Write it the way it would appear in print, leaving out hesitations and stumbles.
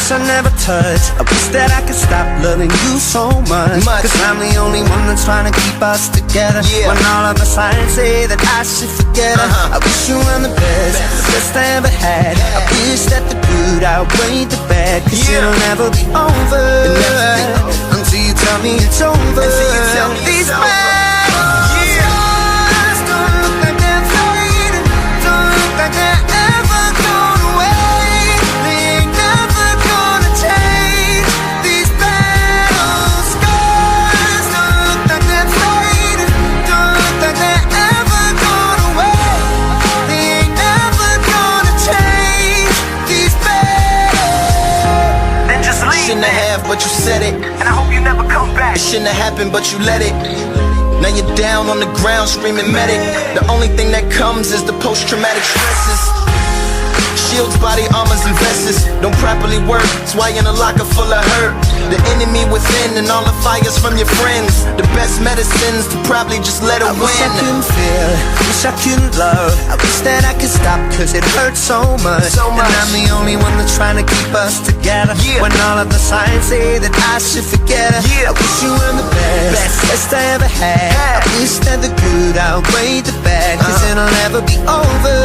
wish I never touched. I wish that I could stop loving you so much. Cause I'm the only one that's trying to keep us together. When all of the signs say that I should forget her. I wish you were the best I ever had. I wish that the good outweighed the bad. Cause it'll never be over until you tell me it's over. These battles don't look like they're fading, don't look like they're ever going away. They ain't never gonna change. These battle scars don't look like they're fading, don't look like they're ever going away. They ain't never gonna change. These battles. Then just leave. Shouldn't have, but you said it. And I hope you never come back. It shouldn't have happened, but you let it. Now you're down on the ground screaming medic. The only thing that comes is the post-traumatic stresses. Shields, body armors, and vests don't properly work. That's why you're in a locker full of hurt. The enemy within and all the fires from your friends. The best medicines to probably just let it I wish I win. couldn't feel, wish I couldn't love. I wish that I could stop cause it hurts so much. And I'm the only one that's trying to keep us together. When all of the signs say that I should forget her. I wish you were the best I ever had. I wish that the good outweighed the bad. Cause it'll never be over